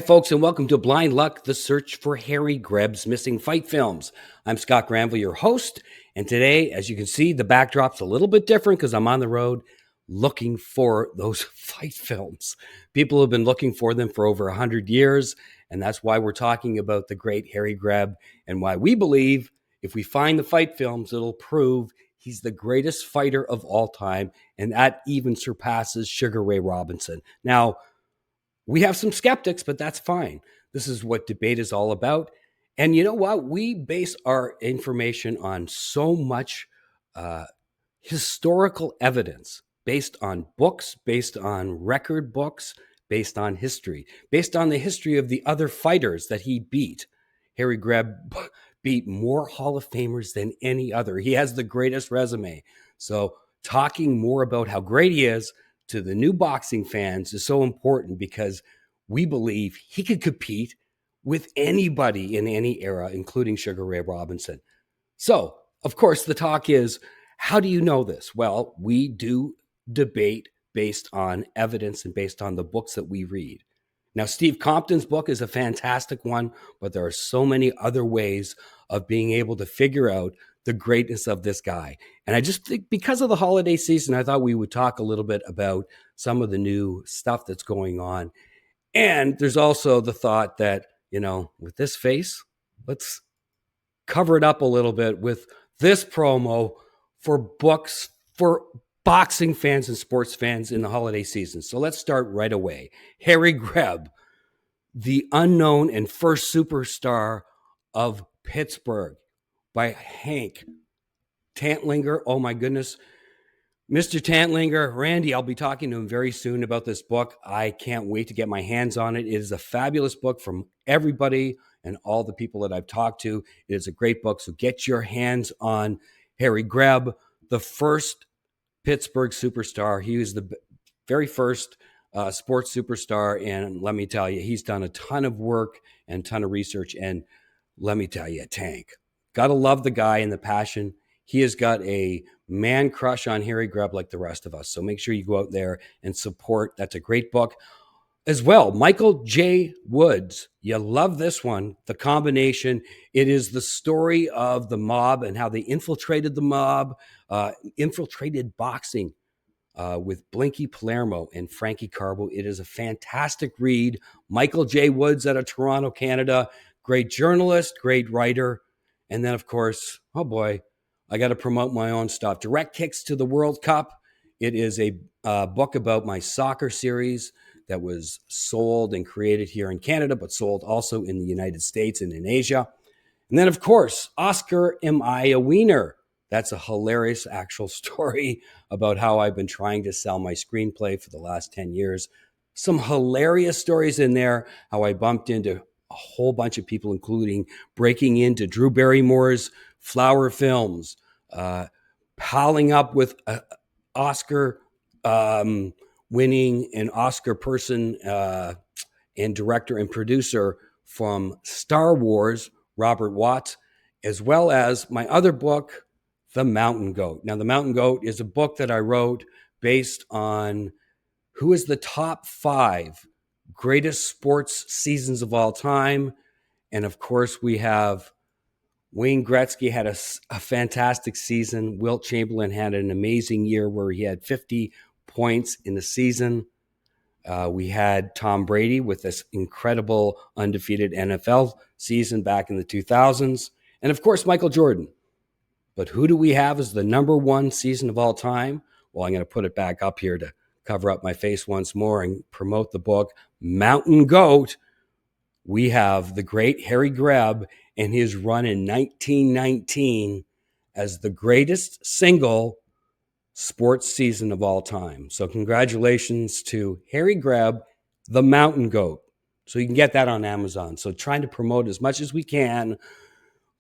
Hi, folks, and welcome to Blind Luck, the search for Harry Greb's missing fight films. I'm Scott Granville, your host, and today, as you can see, the backdrop's a little bit different because I'm on the road looking for those fight films. People have been looking for them for over 100 years, and that's why we're talking about the great Harry Greb and why we believe if we find the fight films, it'll prove he's the greatest fighter of all time, and that even surpasses Sugar Ray Robinson. Now, we have some skeptics, but that's fine. This is what debate is all about. And you know what? We base our information on so much historical evidence based on books, based on record books, based on history, based on the history of the other fighters that he beat. Harry Greb beat more Hall of Famers than any other. He has the greatest resume. So talking more about how great he is to the new boxing fans is so important because we believe he could compete with anybody in any era, including Sugar Ray Robinson. So, of course, the talk is, how do you know this? Well, we do debate based on evidence and based on the books that we read. Now, Steve Compton's book is a fantastic one, but there are so many other ways of being able to figure out the greatness of this guy. And I just think because of the holiday season, I thought we would talk a little bit about some of the new stuff that's going on. And there's also the thought that, with this face, let's cover it up a little bit with this promo for books for boxing fans and sports fans in the holiday season. So let's start right away. Harry Greb, the unknown and first superstar of Pittsburgh, by Hank Tantlinger. Oh my goodness. Mr. Tantlinger, Randy, I'll be talking to him very soon about this book. I can't wait to get my hands on it. It is a fabulous book from everybody and all the people that I've talked to. It is a great book. So get your hands on Harry Greb, the first Pittsburgh superstar. He was the very first sports superstar. And let me tell you, he's done a ton of work and a ton of research. And let me tell you, Tank, got to love the guy and the passion. He has got a man crush on Harry Greb like the rest of us. So make sure you go out there and support. That's a great book. As well, Michael J. Woods. You love this one, The Combination. It is the story of the mob and how they infiltrated the mob, infiltrated boxing with Blinky Palermo and Frankie Carbo. It is a fantastic read. Michael J. Woods out of Toronto, Canada. Great journalist, great writer. And then, of course, oh boy, I got to promote my own stuff. Direct Kicks to the World Cup. It is a book about my soccer series that was sold and created here in Canada, but sold also in the United States and in Asia. And then, of course, Oscar, Am I a Wiener? That's a hilarious actual story about how I've been trying to sell my screenplay for the last 10 years. Some hilarious stories in there, how I bumped into a whole bunch of people, including breaking into Drew Barrymore's Flower Films, palling up with Oscar winning an Oscar person and director and producer from Star Wars, Robert Watts, as well as my other book, The Mountain Goat. Now, The Mountain Goat is a book that I wrote based on who is the top 5 greatest sports seasons of all time. And of course, we have Wayne Gretzky had a fantastic season. Wilt Chamberlain had an amazing year where he had 50 points in the season. We had Tom Brady with this incredible undefeated NFL season back in the 2000s. And of course, Michael Jordan. But who do we have as the number 1 season of all time? Well, I'm going to put it back up here to cover up my face once more and promote the book, Mountain Goat. We have the great Harry Greb and his run in 1919 as the greatest single sports season of all time. So congratulations to Harry Greb, The Mountain Goat. So you can get that on Amazon. So trying to promote as much as we can,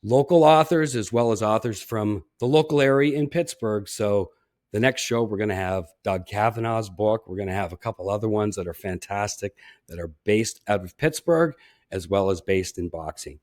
local authors as well as authors from the local area in Pittsburgh. So the next show, we're going to have Doug Kavanaugh's book. We're going to have a couple other ones that are fantastic that are based out of Pittsburgh as well as based in boxing.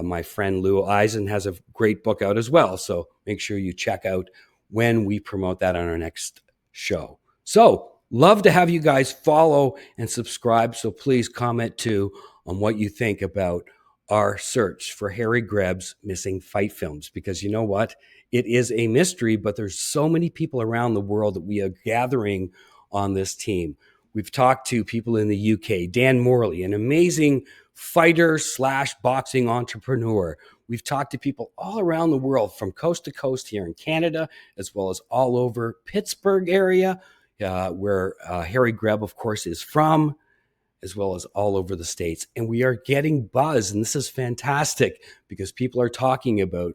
My friend Lou Eisen has a great book out as well. So make sure you check out when we promote that on our next show. So Love to have you guys follow and subscribe. So please comment too on what you think about our search for Harry Greb's missing fight films, because you know what? It is a mystery, but there's so many people around the world that we are gathering on this team. We've talked to people in the UK, Dan Morley, an amazing fighter slash boxing entrepreneur. We've talked to people all around the world from coast to coast here in Canada, as well as all over Pittsburgh area, where Harry Greb, of course, is from, as well as all over the States. And we are getting buzz, and this is fantastic because people are talking about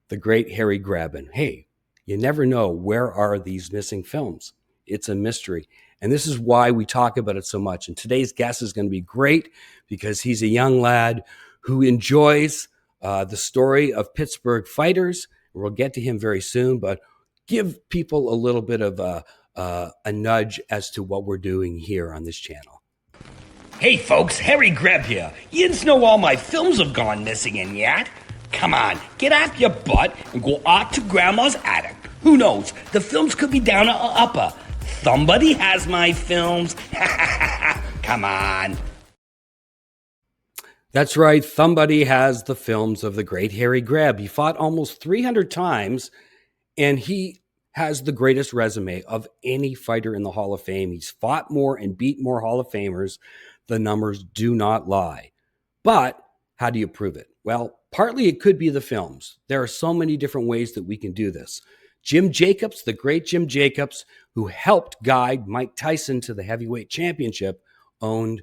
the great Harry Greb. And hey, you never know, where are these missing films? It's a mystery. And this is why we talk about it so much. And today's guest is going to be great because he's a young lad who enjoys the story of Pittsburgh fighters. We'll get to him very soon, but give people a little bit of a nudge as to what we're doing here on this channel. Hey folks, Harry Greb here. You didn't know all my films have gone missing in yet? Come on, get off your butt and go out to Grandma's attic. Who knows, the films could be down or upper. Somebody has my films. Come on. That's right, somebody has the films of the great Harry Greb. He fought almost 300 times, and he has the greatest resume of any fighter in the Hall of Fame. He's fought more and beat more Hall of Famers. The numbers do not lie. But how do you prove it? Well, partly it could be the films. There are so many different ways that we can do this. Jim Jacobs, the great Jim Jacobs, who helped guide Mike Tyson to the heavyweight championship, owned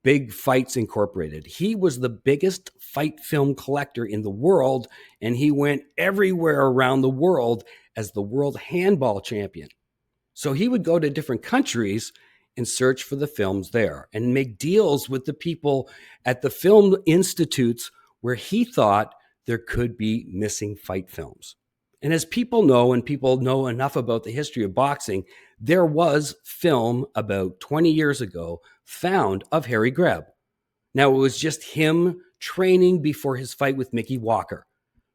Big Fights Incorporated. He was the biggest fight film collector in the world, and he went everywhere around the world as the world handball champion. So he would go to different countries and search for the films there and make deals with the people at the film institutes where he thought there could be missing fight films. And as people know, and people know enough about the history of boxing, there was film about 20 years ago found of Harry Greb. Now, it was just him training before his fight with Mickey Walker.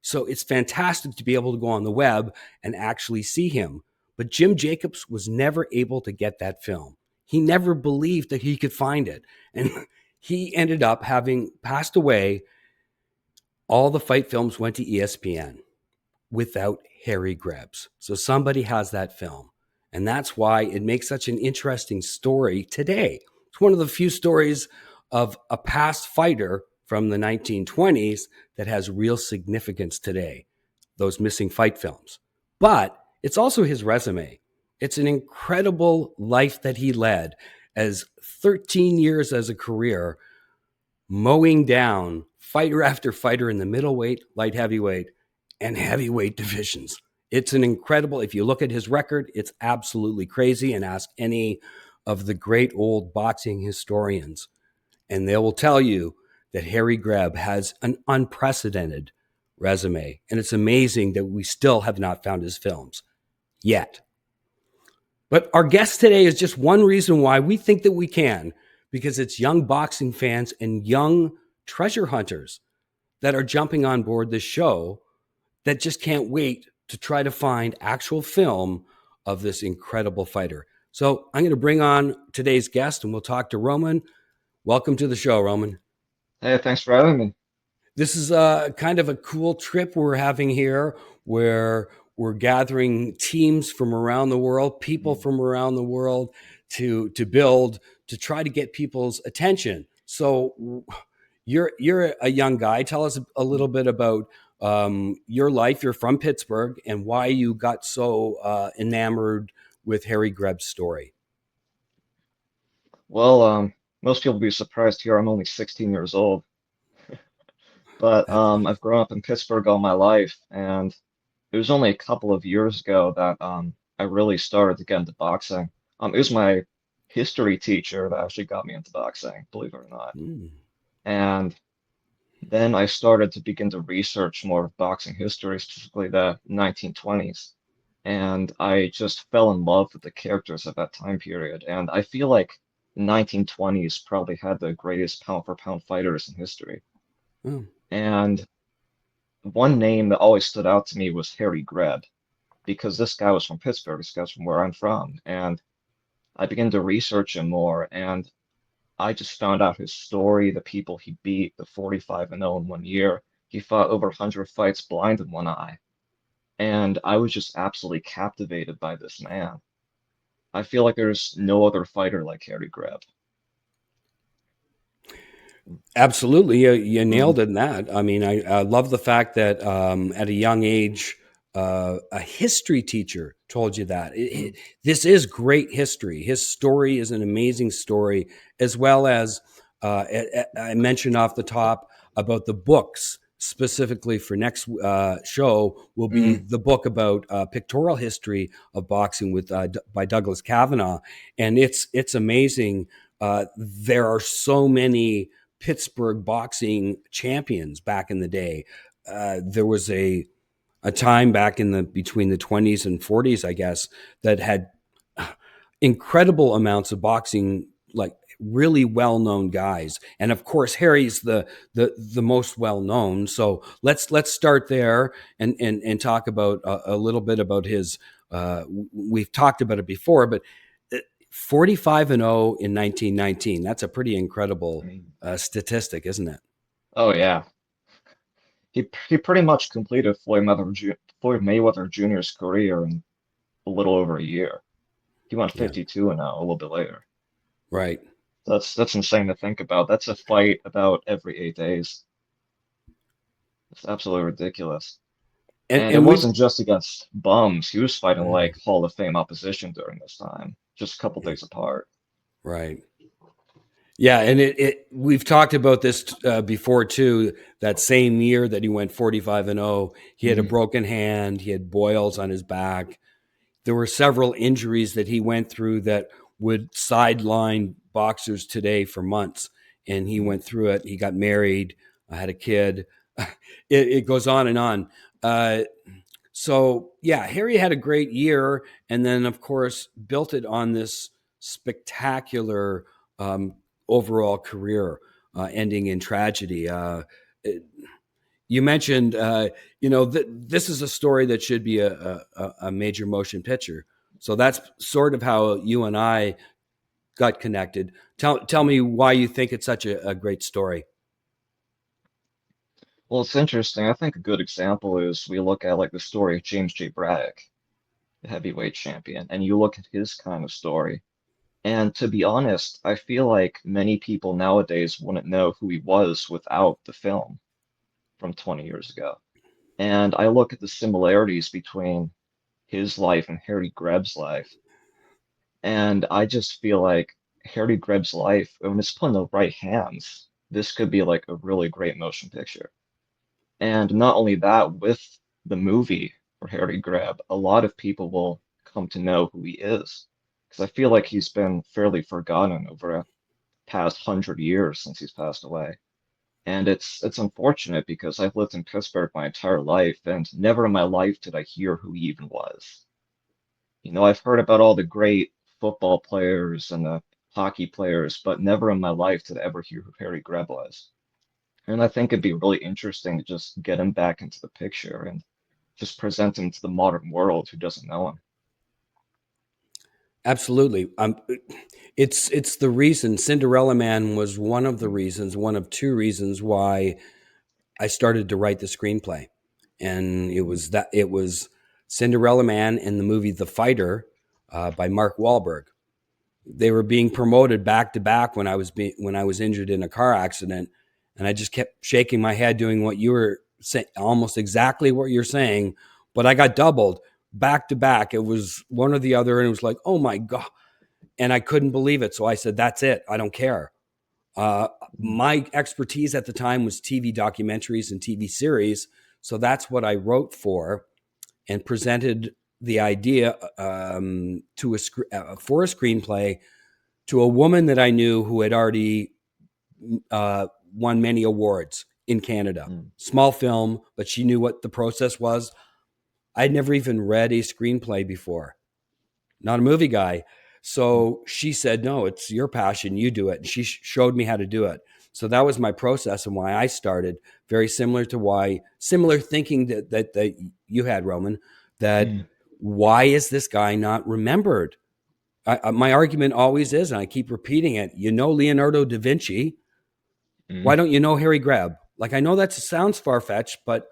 So it's fantastic to be able to go on the web and actually see him. But Jim Jacobs was never able to get that film. He never believed that he could find it. And he ended up having passed away. All the fight films went to ESPN without Harry Greb's. So somebody has that film. And that's why it makes such an interesting story today. It's one of the few stories of a past fighter from the 1920s that has real significance today, those missing fight films. But it's also his resume. It's an incredible life that he led as 13 years as a career, mowing down fighter after fighter in the middleweight, light heavyweight, and heavyweight divisions. It's an incredible, if you look at his record, it's absolutely crazy, and ask any of the great old boxing historians, and they will tell you that Harry Greb has an unprecedented resume. And it's amazing that we still have not found his films yet. But our guest today is just one reason why we think that we can, because it's young boxing fans and young treasure hunters that are jumping on board this show that just can't wait to try to find actual film of this incredible fighter. So I'm going to bring on today's guest, and we'll talk to Roman. Welcome to the show, Roman. Hey, thanks for having me. This is kind of a cool trip we're having here, where we're gathering teams from around the world, people from around the world to build, to try to get people's attention. So you're a young guy. Tell us a little bit about your life. You're from Pittsburgh, and why you got so enamored with Harry Greb's story. Well, most people will be surprised here. I'm only 16 years old, but I've grown up in Pittsburgh all my life, and it was only a couple of years ago that I really started to get into boxing. It was my history teacher that actually got me into boxing, believe it or not. And then I started to begin to research more of boxing history, specifically the 1920s. And I just fell in love with the characters of that time period. And I feel like the 1920s probably had the greatest pound for pound fighters in history. Mm. And one name that always stood out to me was Harry Greb, because this guy was from Pittsburgh, this guy's from where I'm from. And I began to research him more, and I just found out his story, the people he beat, the 45 and 0 in 1 year. He fought over 100 fights blind in one eye, and I was just absolutely captivated by this man. I feel like there's no other fighter like Harry Greb. Absolutely, you Mm, nailed it in that. I mean, I love the fact that at a young age, a history teacher told you that mm, this is great history. His story is an amazing story, as well as I mentioned off the top about the books specifically for next show will be mm, the book about pictorial history of boxing with by Douglas Kavanaugh, and it's amazing. There are so many Pittsburgh boxing champions back in the day. There was a time back in the between the 20s and 40s, I guess, that had incredible amounts of boxing, like really well-known guys. And of course, Harry's the most well-known. So let's start there and talk about a little bit about his. We've talked about it before, but 45 and 0 in 1919. That's a pretty incredible mm. statistic, isn't it? Oh yeah, he pretty much completed Floyd Mayweather Jr.'s career in a little over a year. He went Yeah, 52 and a little bit later. right. That's insane to think about. That's a fight about every 8 days. It's absolutely ridiculous. And it And we've wasn't just against bums. He was fighting like Hall of Fame opposition during this time, just a couple days apart. right. Yeah, and it we've talked about this before too. That same year that he went 45 and 0, he had a Mm, broken hand, he had boils on his back. There were several injuries that he went through that would sideline boxers today for months. And he mm, went through it. He got married, had a kid. It goes on and on. Uh, so yeah, Harry had a great year, and then of course built it on this spectacular um, overall career, ending in tragedy. It, you mentioned, this is a story that should be a major motion picture. So that's sort of how you and I got connected. Tell mm. me why you think it's such a great story. Well, it's interesting. I think a good example is we look at like the story of James J. Braddock, the heavyweight champion, and you look at his kind of story. And to be honest, I feel like many people nowadays wouldn't know who he was without the film from 20 years ago. And I look at the similarities between his life and Harry Greb's life, and I just feel like Harry Greb's life, when it's put in the right hands, this could be like a really great motion picture. And not only that, with the movie for Harry Greb, a lot of people will come to know who he is. Because I feel like he's been fairly forgotten over the past 100 years since he's passed away. And it's unfortunate because I've lived in Pittsburgh my entire life, and never in my life did I hear who he even was. I've heard about all the great football players and the hockey players, but never in my life did I ever hear who Harry Greb was. And I think it'd be really interesting to just get him back into the picture and just present him to the modern world who doesn't know him. Absolutely. It's the reason Cinderella Man was one of the reasons, one of two reasons why I started to write the screenplay. And it was Cinderella Man and the movie The Fighter by Mark Wahlberg. They were being promoted back to back when I was injured in a car accident, and I just kept shaking my head, doing what you were saying, almost exactly what you're saying, but I got doubled back to back. It was one or the other, and it was like, oh my god, and I couldn't believe it. So I said, that's it. I don't care. Uh, Mm, my expertise at the time was TV documentaries and TV series, so that's what I wrote for and presented the idea for a screenplay to a woman that I knew who had already won many awards in Canada. mm, Small film, but she knew what the process was. I'd never even read a screenplay before, not a movie guy. mm, So she said, no, it's your passion. You do it. And she showed me how to do it. So that was my process and why I started. Very similar to similar thinking that you had, Roman, that mm, why is this guy not remembered? My argument always is, and I keep repeating it, you know Leonardo da Vinci. Why Mm, don't you know Harry Greb? Like, I know that sounds far-fetched, but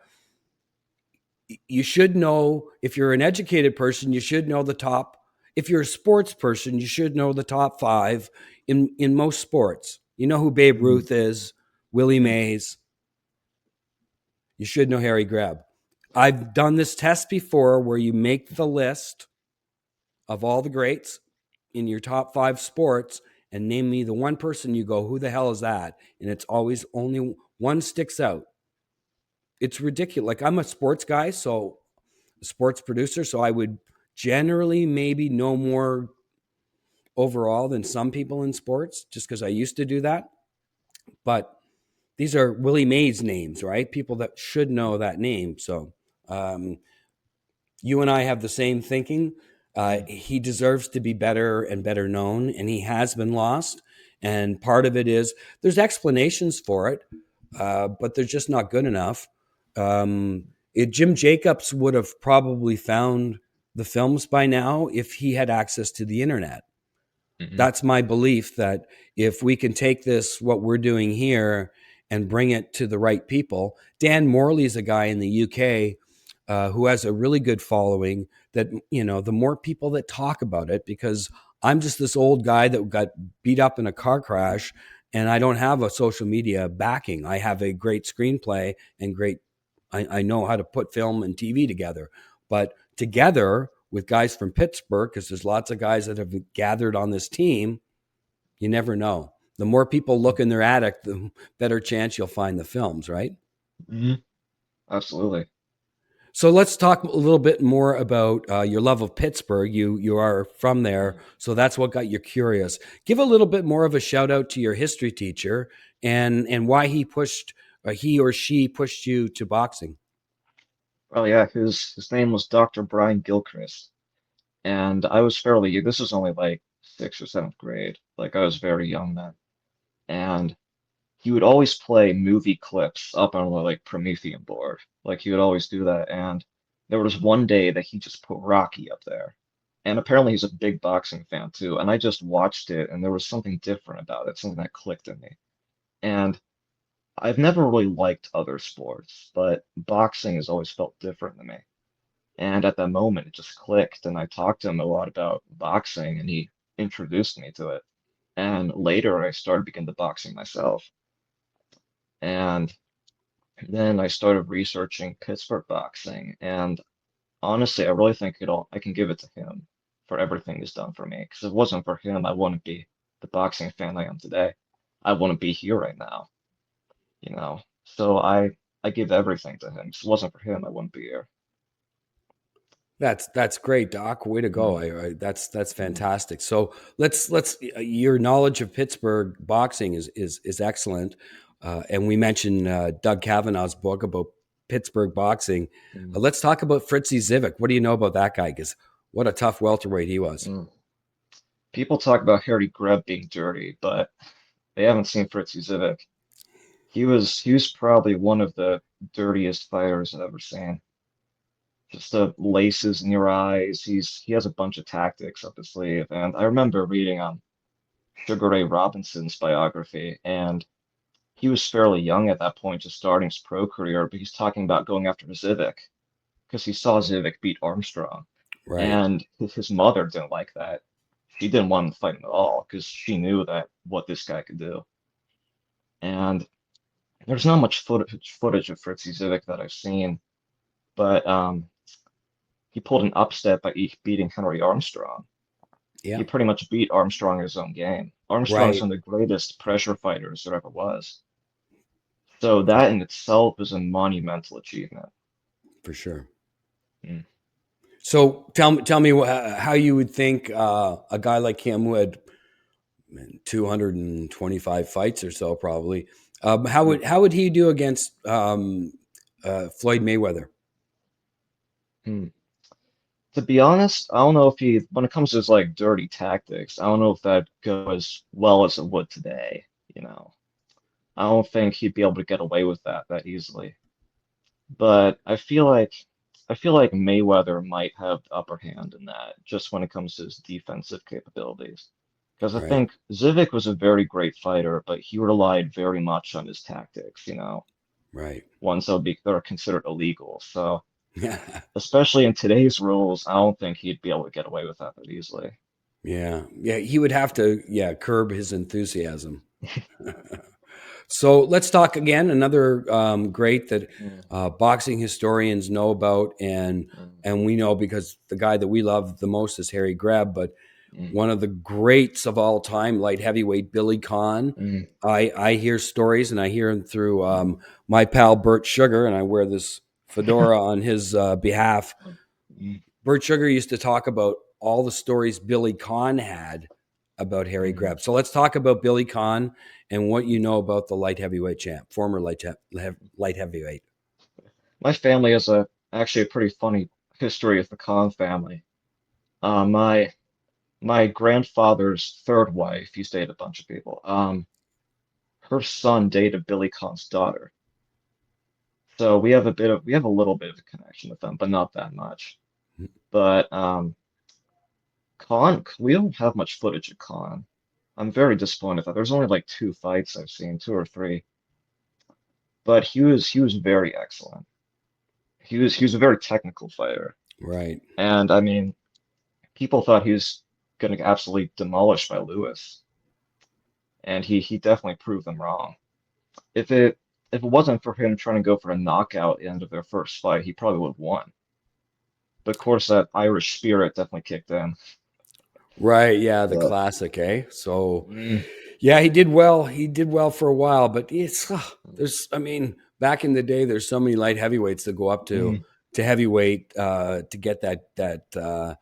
you should know. If you're an educated person, you should know the top. If you're a sports person, you should know the top five in most sports. You know who Babe mm, Ruth is, Willie mm, Mays. You should know Harry Greb. I've done this test before where you make the list of all the greats in your top five sports and name me the one person you go, who the hell is that? And it's always only one sticks out. It's ridiculous. Like, I'm a sports guy, so a sports producer, so I would generally maybe know more overall than some people in sports just because I used to do that. But these are Willie Mays names, right? People that should know that name. So um, you and I have the same thinking. mm, He deserves to be better and better known, and he has been lost. And part of it is there's explanations for it, but they're just not good enough. Jim Jacobs would have probably found the films by now if he had access to the internet. mm, That's my belief, that if we can take this, what we're doing here, and bring it to the right people. Dan Morley's a guy in the UK who has a really good following, that, the more people that talk about it, because I'm just this old guy that got beat up in a car crash, and I don't have a social media backing. I have a great screenplay and I know how to put film and TV together. But together with guys from Pittsburgh, because there's lots of guys that have gathered on this team, you never know. The more people look in their attic, the better chance you'll find the films, right? mm. Absolutely. So let's talk a little bit more about your love of Pittsburgh. You are from there, so that's what got you curious. Give a little bit more of a shout out to your history teacher and why he or she pushed you to boxing. Well, yeah, his name was Dr. Brian Gilchrist, and I was fairly young. This was only like sixth or seventh grade. Like I was very young then, and he would always play movie clips up on the like Promethean board. Like he would always do that. And there was one day that he just put Rocky up there. And apparently he's a big boxing fan too. And I just watched it and there was something different about it, something that clicked in me. And I've never really liked other sports, but boxing has always felt different to me. And at that moment, it just clicked. And I talked to him a lot about boxing and he introduced me to it. And later I started getting into boxing myself. And then I started researching Pittsburgh boxing, and honestly, I really think I can give it to him for everything he's done for me. Because if it wasn't for him, I wouldn't be the boxing fan I am today. I wouldn't be here right now, you know. So I give everything to him. If it wasn't for him, I wouldn't be here. That's great, Doc. Way to go! Mm, That's mm, fantastic. So let's your knowledge of Pittsburgh boxing is excellent, and we mentioned Doug Kavanaugh's book about Pittsburgh boxing. mm, Let's talk about Fritzie Zivic. What do you know about that guy? Because what a tough welterweight he was. mm. People talk about Harry Greb being dirty, but they haven't seen Fritzie Zivic. He was probably one of the dirtiest fighters I've ever seen. Just the laces in your eyes. He has a bunch of tactics up his sleeve. And I remember reading Sugar Ray Robinson's biography, and he was fairly young at that point, just starting his pro career, but he's talking about going after Zivic because he saw Zivic beat Armstrong. Right. And his mother didn't like that. She didn't want him to fight him at all because she knew that what this guy could do. And there's not much footage of Fritzie Zivic that I've seen, but he pulled an upset by beating Henry Armstrong. Yeah. He pretty much beat Armstrong in his own game. Armstrong's Right. one of the greatest pressure fighters there ever was. So that in itself is a monumental achievement. For sure. Mm, So tell me how you would think a guy like him who had 225 fights or so probably. mm, How would he do against Floyd Mayweather? mm. To be honest, I don't know if when it comes to his like dirty tactics, I don't know if that goes as well as it would today, you know. I don't think he'd be able to get away with that easily. But I feel like Mayweather might have the upper hand in that, just when it comes to his defensive capabilities. Because I Right. think Zivic was a very great fighter, but he relied very much on his tactics, Right. ones that are considered illegal. So, Yeah. especially in today's rules, I don't think he'd be able to get away with that easily. Yeah. Yeah. He would have to, yeah, curb his enthusiasm. So let's talk again. Another great that Mm, boxing historians know about, and mm, we know because the guy that we love the most is Harry Greb, but mm, one of the greats of all time, light heavyweight Billy Conn. mm, I hear stories, and I hear them through my pal Bert Sugar, and I wear this fedora on his behalf. mm, Bert Sugar used to talk about all the stories Billy Conn had about Harry mm, Greb. So let's talk about Billy Conn and what you know about the light heavyweight champ, former light heavyweight. My family has actually a pretty funny history with the Khan family. My grandfather's third wife, he's dated a bunch of people. Her son dated Billy Khan's daughter. So we have a little bit of a connection with them, but not that much. But Khan, we don't have much footage of Khan. I'm very disappointed that there's only like two fights I've seen, two or three. But he was very excellent. He was a very technical fighter. Right. And I mean, people thought he was going to get absolutely demolished by Lewis, and he definitely proved them wrong. If it wasn't for him trying to go for a knockout at the end of their first fight, he probably would have won. But of course, that Irish spirit definitely kicked in. Right. Yeah. The But classic, eh? So, mm, yeah, he did well. He did well for a while, but it's mm, there's. I mean, back in the day, there's so many light heavyweights that go up mm, to heavyweight to get that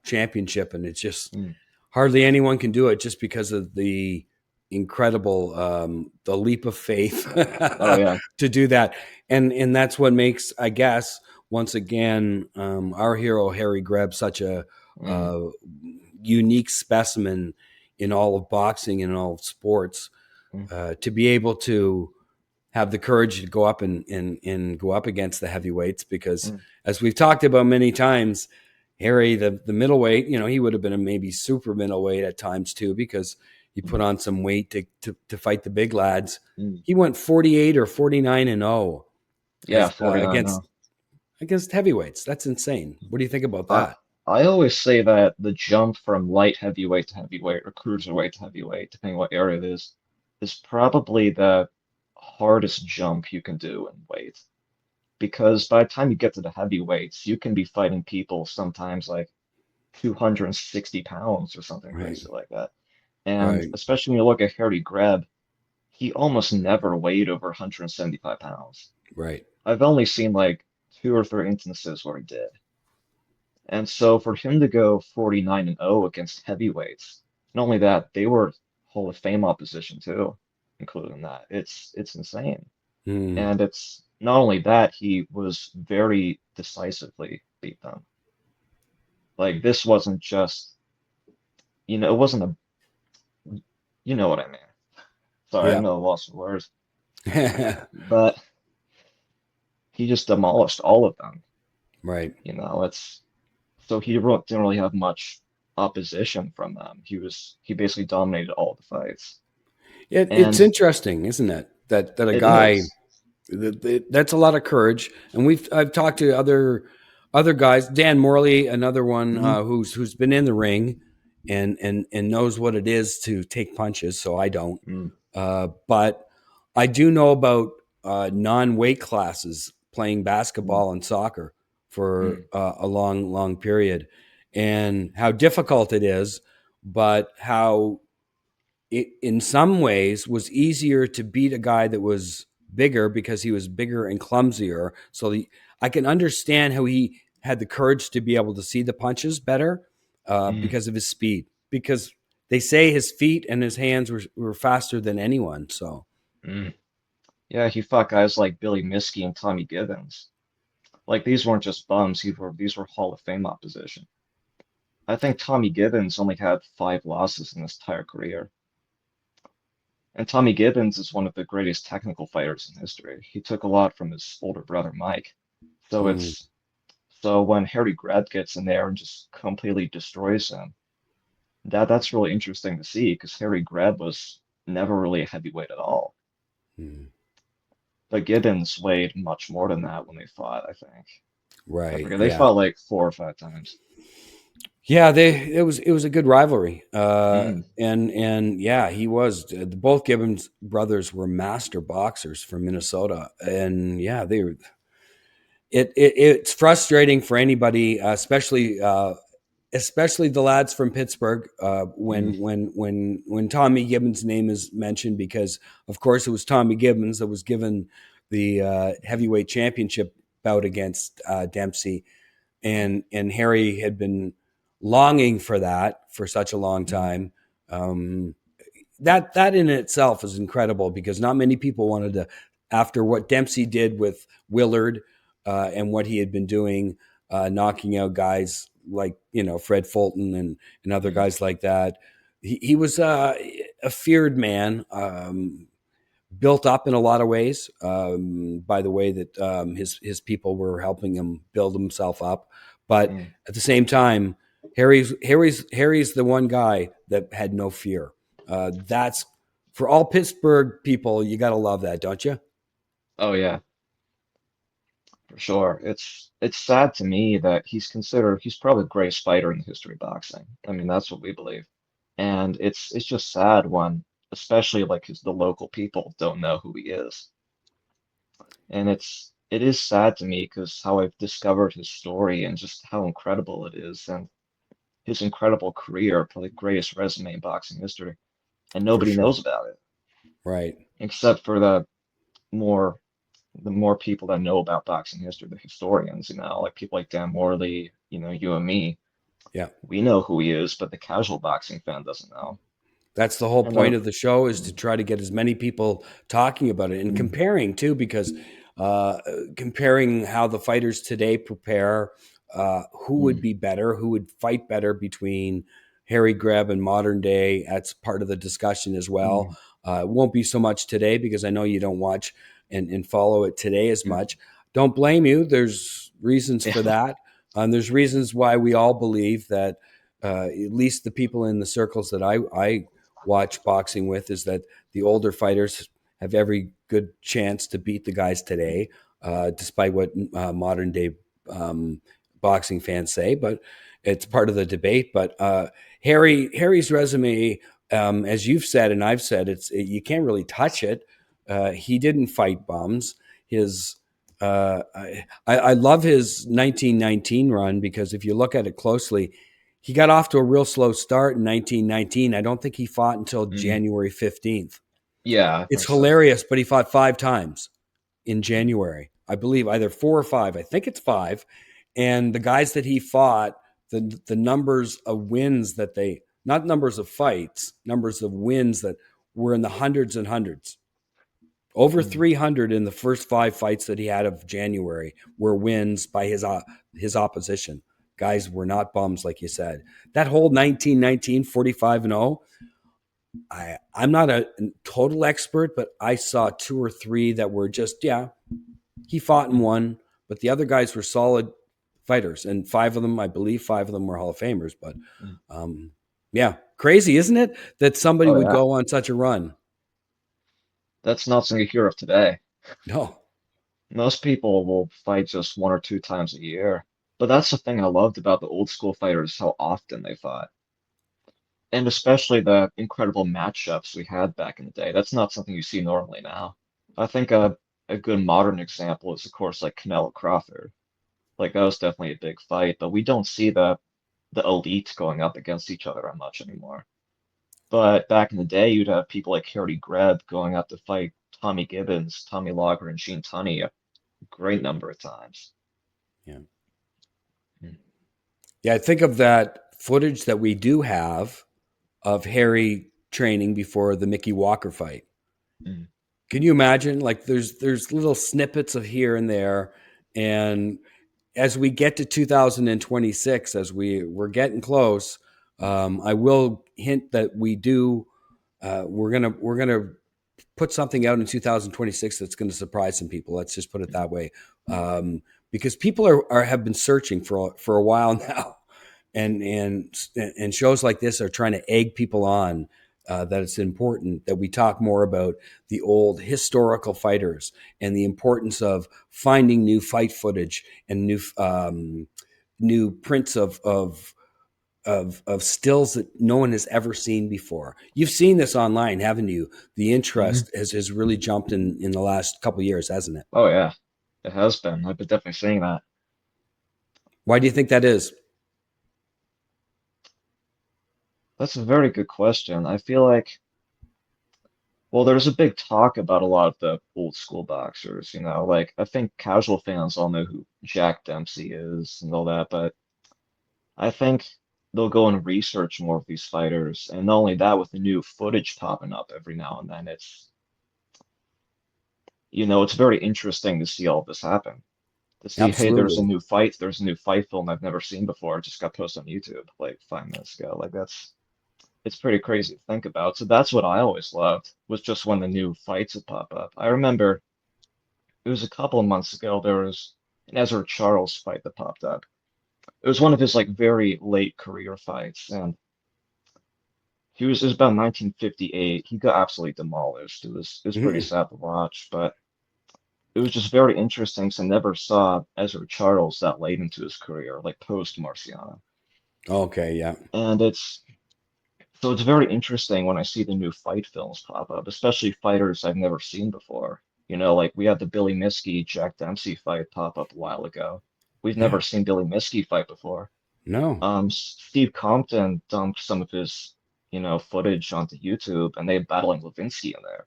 championship, and it's just mm. hardly anyone can do it just because of the incredible the leap of faith Oh yeah. to do that, and that's what makes, I guess, once again our hero Harry Greb such a Mm, uh, unique specimen in all of boxing and all of sports, mm, to be able to have the courage to go up and go up against the heavyweights, because mm, as we've talked about many times, Harry, the middleweight, he would have been a maybe super middleweight at times too, because he put mm, on some weight to fight the big lads. mm. He went 48 or 49-0 Yeah, as 49 now. against heavyweights. That's insane. What do you think about I that? I always say that the jump from light heavyweight to heavyweight or cruiserweight to heavyweight, depending what area it is probably the hardest jump you can do in weight. Because by the time you get to the heavyweights, you can be fighting people sometimes like 260 pounds or something Right, crazy like that. And right, especially when you look at Harry Greb, he almost never weighed over 175 pounds. right. I've only seen like two or three instances where he did. And so for him to go 49-0 against heavyweights, not only that, they were Hall of Fame opposition too, including that. It's insane. Mm, And it's not only that, he was very decisively beat them. Like this wasn't just, it wasn't a, you know what I mean. Sorry, yeah. I'm at a loss for words. But he just demolished all of them. Right. It's so didn't really have much opposition from them. He basically dominated all the fights. It's And interesting, isn't it? That a it guy is. that's a lot of courage. And I've talked to other guys. Dan Morley, another one Mhm. who's been in the ring and knows what it is to take punches. So I don't, Mm, but I do know about non-weight classes playing mm, basketball and soccer for mm, a long period, and how difficult it is, but how it in some ways was easier to beat a guy that was bigger because he was bigger and clumsier. So I can understand how he had the courage to be able to see the punches better mm, because of his speed. Because they say his feet and his hands were faster than anyone. So mm. Yeah, he fought guys like Billy Miskey and Tommy Givens. Like these weren't just bums, these were Hall of Fame opposition. I think Tommy Givens only had five losses in his entire career. And Tommy Gibbons is one of the greatest technical fighters in history. He took a lot from his older brother Mike. So mm, it's So when Harry Greb gets in there and just completely destroys him, that's really interesting to see because Harry Greb was never really a heavyweight at all. Hmm. But Gibbons weighed much more than that when they fought, I think. I Right. forget. They Yeah. fought like 4 or 5 times. Yeah, it was a good rivalry. Mm, And yeah, he was both Gibbons brothers were master boxers from Minnesota. And yeah, they were it's frustrating for anybody, especially the lads from Pittsburgh, mm, when Tommy Gibbons' name is mentioned, because of course it was Tommy Gibbons that was given the heavyweight championship bout against Dempsey, mm, and Harry had been longing for that for such a long mm, time. Um, that in itself is incredible because not many people wanted to, after what Dempsey did with Willard and what he had been doing, knocking out guys like Fred Fulton and other mm, guys like that. He was a feared man, built up in a lot of ways by the way that his people were helping him build himself up. But mm. at the same time, Harry's the one guy that had no fear. That's for all Pittsburgh people. You got to love that, don't you? Oh yeah, for sure. It's sad to me that he's probably the greatest fighter in the history of boxing. I mean, that's what we believe. And it's just sad when, especially like the local people don't know who he is. And it is sad to me because how I've discovered his story and just how incredible it is and his incredible career, probably the greatest resume in boxing history. And For nobody sure. knows about it Right. except for more the more people that know about boxing history, the historians, like people like Dan Morley, you and me, Yeah. we know who he is, but the casual boxing fan doesn't know. That's the whole And point of the show, is to mm, try to get as many people talking about it and mm, comparing too, because uh, comparing how the fighters today prepare, who would mm, be better, who would fight better between Harry Greb and modern day. That's part of the discussion as well. mm, It won't be so much today because I know you don't watch and follow it today as mm. much. Don't blame you. There's reasons for Yeah. that. There's reasons why we all believe that, at least the people in the circles that I watch boxing with, is that the older fighters have every good chance to beat the guys today, despite what modern day um, boxing fans say. But it's part of the debate. But Harry's resume, as you've said and I've said, you can't really touch it. He didn't fight bums. His I love his 1919 run, because if you look at it closely, he got off to a real slow start in 1919. I don't think he fought until Mm. January 15th. Yeah, I It's think so. hilarious, but he fought 5 times in January. I believe either 4 or 5. I think it's 5. And the guys that he fought, the numbers of wins that they, not numbers of fights, numbers of wins that were in the hundreds and hundreds. Over Mm, 300 in the first 5 fights that he had of January were wins by his opposition. Guys were not bums, like you said. That whole 1919 45-0. I'm not a total expert, but I saw 2 or 3 that were just, yeah, he fought and mm, won, but the other guys were solid fighters, and 5 of them, I believe, 5 of them were Hall of Famers. But mm. um, yeah, crazy, isn't it, that somebody Oh would yeah, go on such a run? that's not something you hear of today. No. Most people will fight just 1 or 2 times a year. But that's the thing I loved about the old school fighters, how often they fought. And especially the incredible matchups we had back in the day. That's not something you see normally now. I think a good modern example is, of course, like Canelo Crawford. Like that was definitely a big fight, but we don't see the elite going up against each other that much anymore. But back in the day, you'd have people like Harry Greb going up to fight Tommy Gibbons, Tommy Logger, and Gene Tunney a great number of times. Yeah. Mm, Yeah, I think of that footage that we do have of Harry training before the Mickey Walker fight. mm, Can you imagine? Like, there's little snippets of here and there, and as we get to 2026, as we're getting close, I will hint that we're gonna put something out in 2026 that's going to surprise some people. Let's just put it mm, that way. Um, because people have been searching for a while now, and shows like this are trying to egg people on, that it's important that we talk more about the old historical fighters and the importance of finding new fight footage and new prints of stills that no one has ever seen before. You've seen this online, haven't you? The Hmm. interest has really jumped in the last couple of years, hasn't it? Oh yeah, it has been. I've been definitely seeing that. Why do you think that is? That's a very good question. I feel like, well, there's a big talk about a lot of the old school boxers, like I think casual fans all know who Jack Dempsey is and all that, but I think they'll go and research more of these fighters, and not only that, with the new footage popping up every now and then, it's very interesting to see all this happen. To see, hey, Absolutely. there's a new fight film I've never seen before. It just got posted on YouTube like 5 minutes ago. Like it's pretty crazy to think about. So that's what I always loved was just when the new fights would pop up. I remember it was a couple of months ago, there was an Ezra Charles fight that popped up. It was one of his like very late career fights, and it was about 1958. He got absolutely demolished. It was pretty Mhm. sad to watch, but it was just very interesting because I never saw Ezra Charles that late into his career, like post Marciano. Okay, yeah. And it's very interesting when I see the new fight films pop up, especially fighters I've never seen before. Like we had the Billy Miskey Jack Dempsey fight pop up a while ago. We've Yeah. never seen Billy Miskey fight before. No. Steve Compton dumped some of his, footage onto YouTube, and they battling Levinsky in there.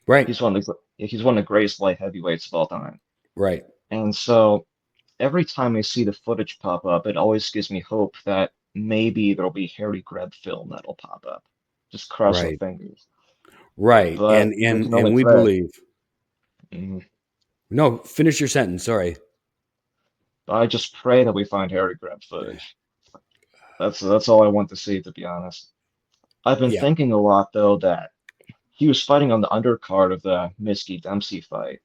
Right. He's one of the greatest light heavyweights of all time. Right. And so every time I see the footage pop up, it always gives me hope that maybe there'll be Harry Greb film that'll pop up. Just cross our Right. fingers. Right. But And we and can only and we pray. believe. Mhm. No, finish your sentence. Sorry. I just pray that we find Harry Greb footage. That's all I want to see, to be honest. I've been Yeah. thinking a lot though that he was fighting on the undercard of the Miskey Dempsey fight,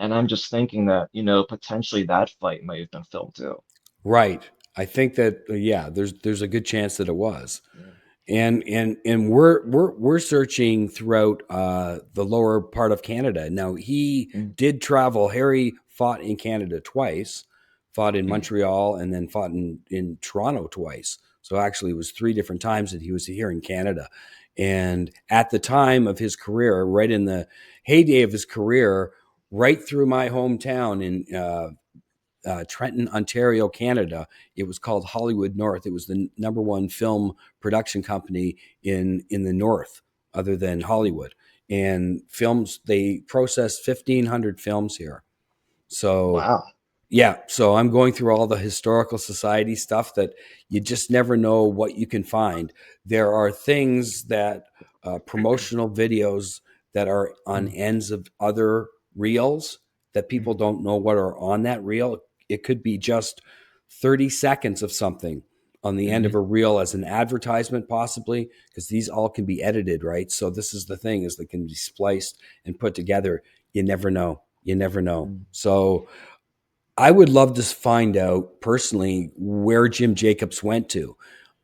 and I'm just thinking that, potentially that fight may have been filmed too. Right. I think that yeah, there's a good chance that it was. Yeah. And we're searching throughout the lower part of Canada. Now he Mm, did travel. Harry fought in Canada twice, fought in mm, Montreal, and then fought in Toronto twice. So actually, it was three different times that he was here in Canada. And at the time of his career, right in the heyday of his career, right through my hometown in Trenton, Ontario, Canada. It was called Hollywood North. It was the number one film production company in the North, other than Hollywood. And films, they processed 1,500 films here. So wow. yeah, so I'm going through all the historical society stuff that you just never know what you can find. There are things that promotional videos that are on Mm, ends of other reels that mm, people don't know what are on that reel. It could be just 30 seconds of something on the end of mhm, a reel as an advertisement, possibly, because these all can be edited, right? So this is the thing, is they can be spliced and put together. You never know. You never know. mm, So I would love to find out personally where Jim Jacobs went to.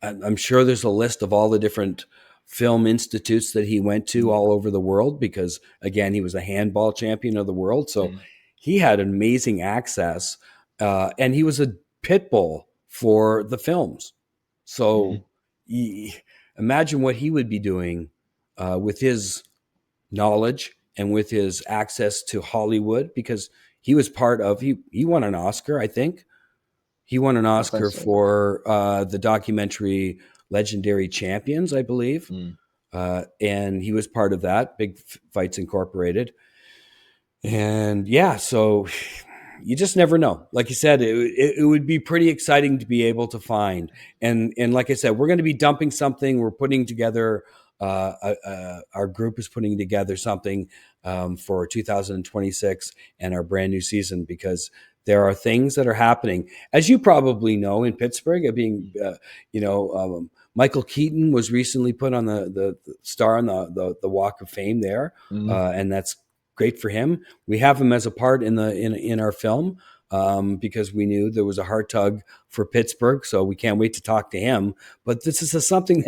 I'm sure there's a list of all the different film institutes that he went to mm, all over the world because, again, he was a handball champion of the world. So mm, he had amazing access, and he was a pit bull for the films. mhm, So imagine what he would be doing with his knowledge and with his access to Hollywood, because he was part of he won an Oscar, I think. He won an I think Oscar so. for the documentary Legendary Champions, I believe. Mm, And he was part of that, Big Fights Incorporated. And yeah, so you just never know. Like you said, it would be pretty exciting to be able to find. And like I said, we're going to be dumping something. We're putting together. Our group is putting together something for 2026 and our brand new season, because there are things that are happening, as you probably know, in Pittsburgh. Being, mm, Michael Keaton was recently put on the star on the Walk of Fame there, mm, and that's great for him. We have him as a part in our film. because we knew there was a heart tug for Pittsburgh. So we can't wait to talk to him. But this is something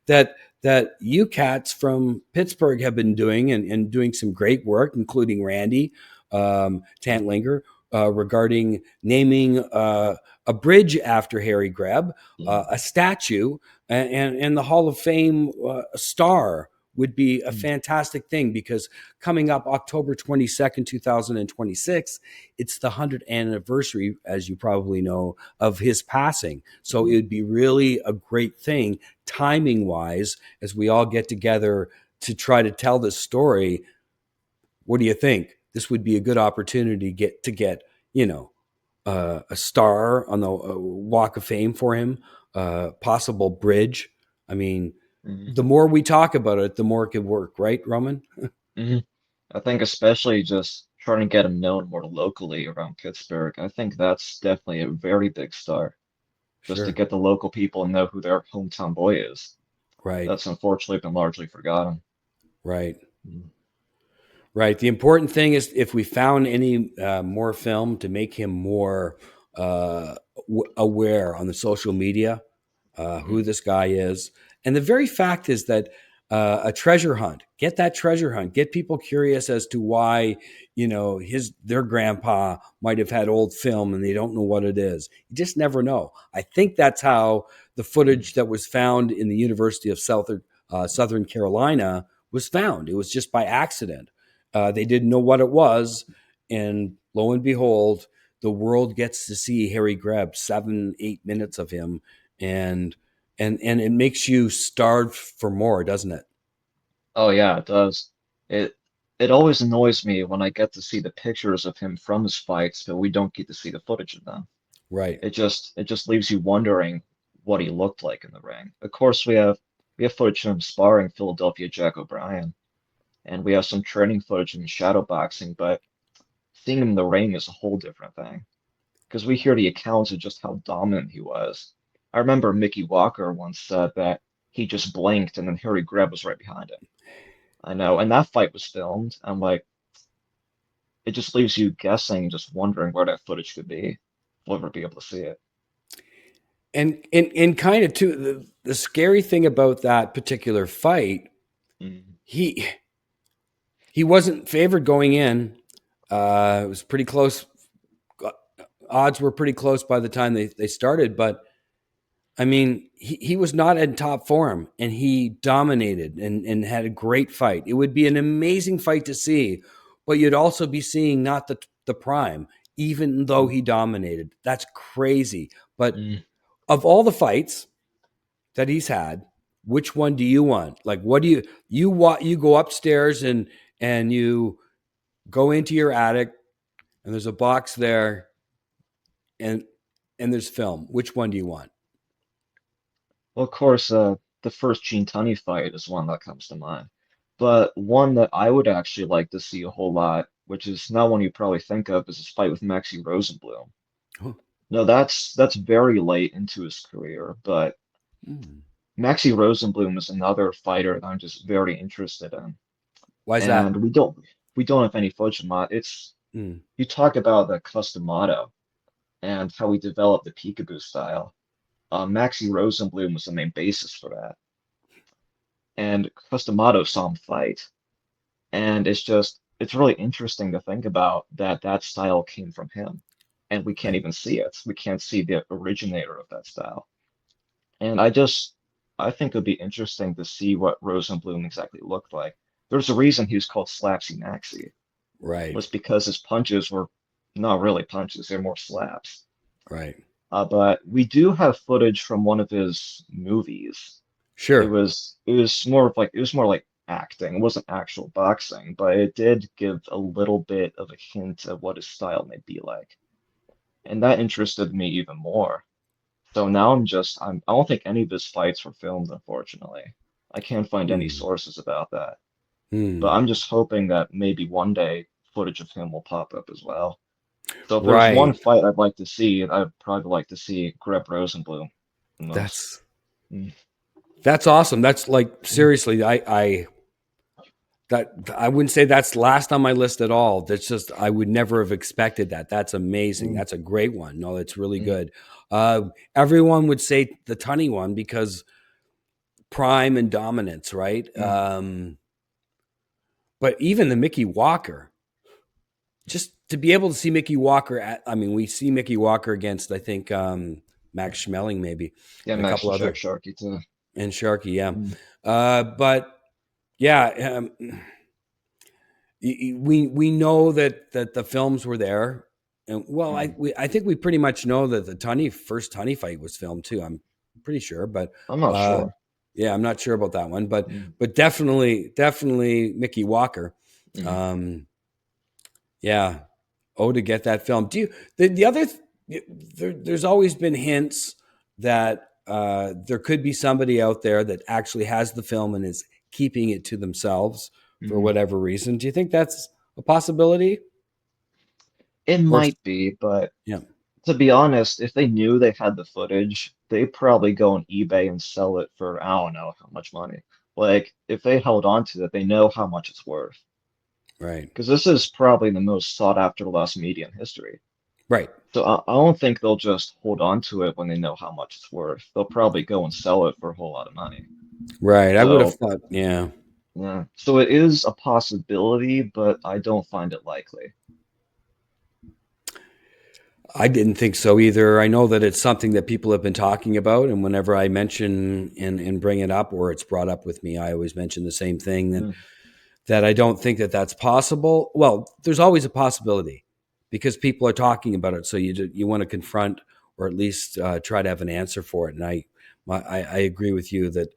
that you cats from Pittsburgh have been doing, and doing some great work, including Randy Tantlinger, regarding naming a bridge after Harry Greb, a statue, and the Hall of Fame star would be a fantastic thing, because coming up October 22nd, 2026, it's the 100th anniversary, as you probably know, of his passing. So it would be really a great thing, timing wise, as we all get together to try to tell this story. What do you think? This would be a good opportunity to get, a star on the Walk of Fame for him, possible bridge. I mean, Mhm. the more we talk about it, the more it could work, right, Roman? Hmm. I think especially just trying to get him known more locally around Pittsburgh. I think that's definitely a very big start, just to Sure. get the local people to know who their hometown boy is. Right. That's unfortunately been largely forgotten. Right. Mhm. Right. The important thing is, if we found any more film to make him more aware on the social media, who this guy is. And the very fact is that a treasure hunt, get that treasure hunt, get people curious as to why, their grandpa might have had old film and they don't know what it is. You just never know. I think that's how the Mhm. footage that was found in the University of Southern Carolina was found. It was just by accident. They didn't know what it was. And lo and behold, the world gets to see Harry Greb, 7, 8 minutes of him, and and it makes you starve for more, doesn't it? Oh yeah, it does. It it always annoys me when I get to see the pictures of him from his fights, but we don't get to see the footage of them. Right. It just leaves you wondering what he looked like in the ring. Of course, we have footage of him sparring Philadelphia Jack O'Brien, and we have some training footage in shadow boxing, but seeing him in the ring is a whole different thing. Because we hear the accounts of just how dominant he was. I remember Mickey Walker once said that he just blinked and then Harry Greb was right behind him. I know, and that fight was filmed. I'm like, it just leaves you guessing, just wondering where that footage could be. We'll ever be able to see it. And kind of too, the scary thing about that particular fight, Mm, he he wasn't favored going in. It was pretty close. Odds were pretty close by the time they started, but I mean, he was not in top form, and he dominated and had a great fight. It would be an amazing fight to see, but you'd also be seeing not the prime, even though mm, he dominated. That's crazy. But mm. of all the fights that he's had, which one do you want? Like, what do you go upstairs and you go into your attic, and there's a box there, and there's film. Which one do you want? Well, of course, the first Gene Tunney fight is one that comes to mind. But one that I would actually like to see a whole lot, which is not one you probably think of, is his fight with Maxie Rosenblum. Oh, No, that's very late into his career, but hmm. Maxie Rosenblum is another fighter that I'm just very interested in. Why is that? And we don't have any footage on that. It's Hmm. you talk about the Customato and how he developed the peekaboo style. Maxie Rosenblum was the main basis for that. And Customato saw him fight. And it's really interesting to think about that that style came from him. And we can't Right. even see it. We can't see the originator of that style. And I think it would be interesting to see what Rosenblum exactly looked like. There's a reason he was called Slapsy Maxie, Right. was because his punches were not really punches, they're more slaps. Right. But we do have footage from one of his movies. Sure. It was more like acting. It wasn't actual boxing, but it did give a little bit of a hint of what his style may be like. And that interested me even more. So now I don't think any of his fights were filmed, unfortunately. I can't find any Hmm. sources about that. But Hmm. I'm just hoping that maybe one day footage of him will pop up as well. So if there's one Right. fight I'd like to see, I'd probably like to see Greb Rosenblum the most. That's Mm, that's awesome. That's like, mm, seriously, I that I wouldn't say that's last on my list at all. That's just I would never have expected that. That's amazing. Mm, That's a great one. No, it's really mm, good. Everyone would say the Tunney one because prime and dominance, right? mm. But even the Mickey Walker, just to be able to see Mickey Walker I mean, we see Mickey Walker against I think Max Schmeling maybe Yeah, and a Max couple and other Sharky too. and Sharky, yeah. Mm, But yeah, we know that the films were there, and well, mm. I think we pretty much know that the first Tunney fight was filmed too. I'm pretty sure, but I'm not uh, sure. yeah, I'm not sure about that one, Mm, but definitely Mickey Walker. mm, Um, yeah, to get that film. Do you the other there's always been hints that there could be somebody out there that actually has the film and is keeping it to themselves for mm. whatever reason. Do you think that's a possibility? It Or might be, but yeah, to be honest, if they knew they had the footage, they'd probably go on eBay and sell it for I don't know how much money. Like if they held on to it, they know how much it's worth. right, Because this is probably the most sought after lost media in history. right, So I don't think they'll just hold on to it when they know how much it's worth. They'll probably go and sell it for a whole lot of money. right. I would have So thought, yeah. yeah, so it is a possibility, but I don't find it likely. I didn't think so either. I know that it's something that people have been talking about, and whenever I mention and bring it up, or it's brought up with me, I always mention the same thing Mm, that I don't think that that's possible. Well, there's always a possibility because people are talking about it, so you want to confront or at least try to have an answer for it. And I agree with you that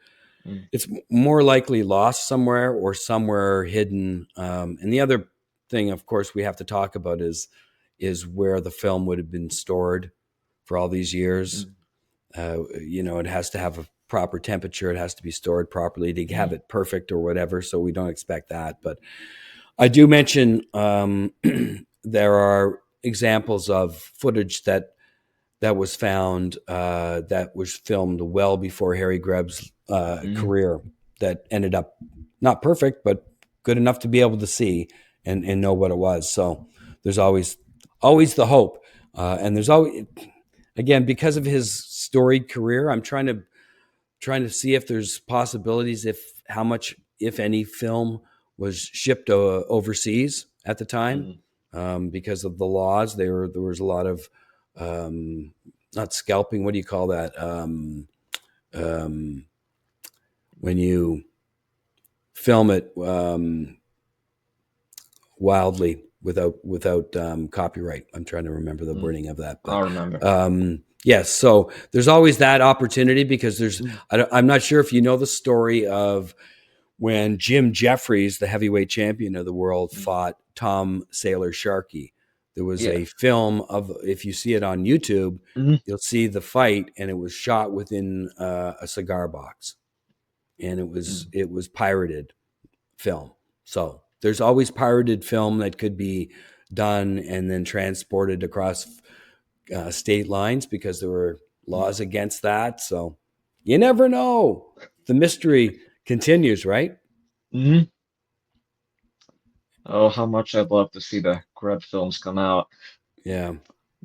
mm, it's more likely lost somewhere or somewhere hidden. And the other thing, of course, we have to talk about is where the film would have been stored for all these years. mm, It has to have a proper temperature. It has to be stored properly to have mm, it perfect or whatever. So we don't expect that. But I do mention there are examples of footage that was found that was filmed well before Harry Greb's mm, career that ended up not perfect, but good enough to be able to see and know what it was. So there's always the hope, and there's always again because of his storied career. I'm trying to see if there's possibilities if how much if any film was shipped overseas at the time mm. because of the laws. There was a lot of um, not scalping. What do you call that? Um, when you film it wildly without copyright. I'm trying to remember the Mm. wording of that, but I'll remember. yes. So there's always that opportunity because Mm, I'm not sure if you know the story of when Jim Jeffries, the heavyweight champion of the world, mm. fought Tom Sailor Sharkey. There was Yeah. a film of, if you see it on YouTube, Mm, you'll see the fight, and it was shot within a cigar box, and mm, it was pirated film. So there's always pirated film that could be done and then transported across state lines because there were mm, laws against that. So you never know. The mystery continues, right? mm. Oh, how much I'd love to see the Greb films come out. Yeah.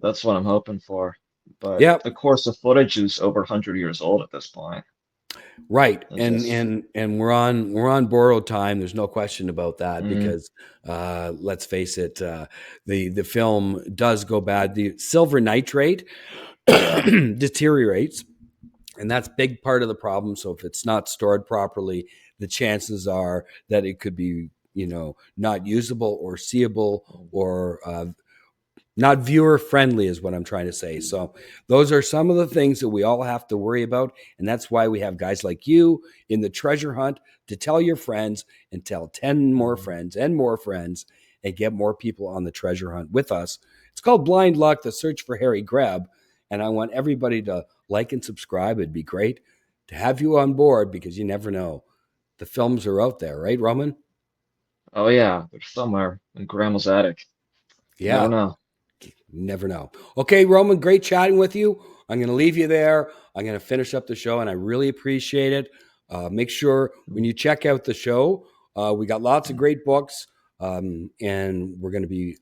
That's what I'm hoping for. But Yep. of course, the footage is over 100 years old at this point. Right. It's And just, and and we're on borrowed time. There's no question about that mm, because let's face it, the film does go bad. The silver nitrate deteriorates, and that's a big part of the problem. So if it's not stored properly, the chances are that it could be not usable or seeable mm, or not viewer friendly is what I'm trying to say. So those are some of the things that we all have to worry about. And that's why we have guys like you in the treasure hunt to tell your friends and tell 10 more mm. friends and more friends and get more people on the treasure hunt with us. It's called Blind Luck, the search for Harry Greb. And I want everybody to like and subscribe. It'd be great to have you on board because you never know. The films are out there, right, Roman? Oh yeah, they're somewhere in Grandma's attic. You never Yeah. know. Never know. Okay, Roman, great chatting with you. I'm going to leave you there. I'm going to finish up the show, and I really appreciate it. Make sure when Mm, you check out the show, We got lots of great books, and we're going to be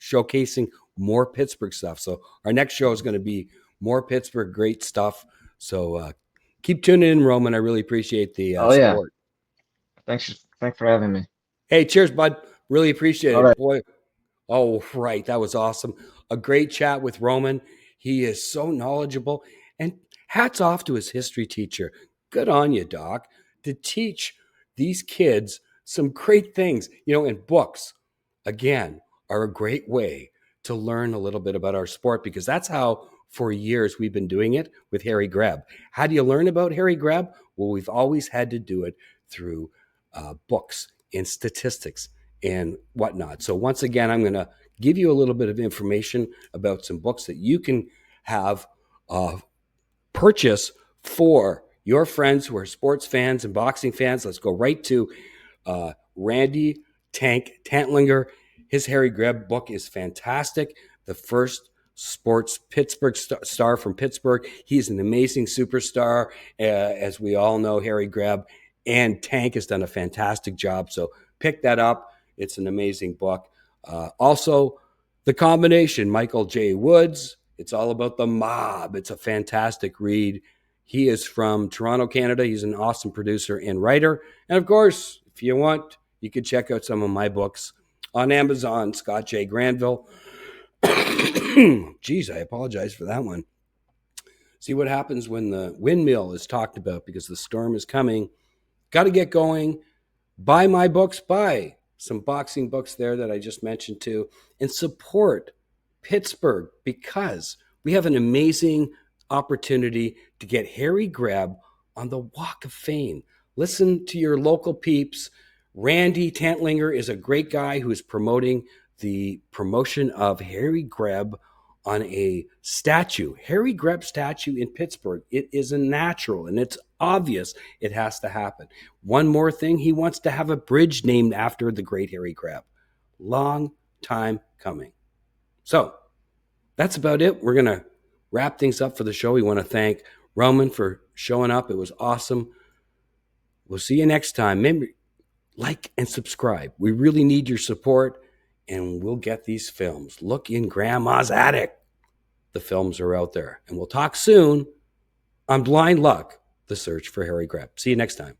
showcasing more Pittsburgh stuff. So our next show is going to be more Pittsburgh great stuff. So keep tuning in, Roman. I really appreciate the Oh yeah. support. Thanks for having me. Hey, cheers, bud. Really appreciate All it. right. Boy, oh, right. That was awesome. A great chat with Roman. He is so knowledgeable. And hats off to his history teacher. Good on you, Doc, to teach these kids some great things. And books, again, are a great way to learn a little bit about our sport, because that's how for years we've been doing it with Harry Greb. How do you learn about Harry Greb? Well, we've always had to do it through books and statistics and whatnot. So once again, I'm going to give you a little bit of information about some books that you can have purchase for your friends who are sports fans and boxing fans. Let's go right to Randy Tank Tantlinger. His Harry Greb book is fantastic. The first sports Pittsburgh star from Pittsburgh. He's an amazing superstar. As we all know, Harry Greb and Tank has done a fantastic job. So pick that up. It's an amazing book. Also, The Combination, Michael J. Woods. It's all about the mob. It's a fantastic read. He is from Toronto, Canada. He's an awesome producer and writer. And of course, if you want, you could check out some of my books on Amazon. Scott J. Granville. Geez, I apologize for that one. See what happens when the windmill is talked about, because the storm is coming. Got to get going. Buy my books. Buy some boxing books there that I just mentioned too, and support Pittsburgh, because we have an amazing opportunity to get Harry Greb on the Walk of Fame. Listen to your local peeps. Randy Tantlinger is a great guy who is promoting the promotion of Harry Greb on a statue, Harry Greb statue in Pittsburgh. It is a natural, and it's obvious it has to happen. One more thing, he wants to have a bridge named after the great Harry Greb. Long time coming. So that's about it. We're going to wrap things up for the show. We want to thank Roman for showing up. It was awesome. We'll see you next time. Remember, like and subscribe. We really need your support, and we'll get these films. Look in Grandma's attic. The films are out there. And we'll talk soon on Blind Luck, the search for Harry Greb. See you next time.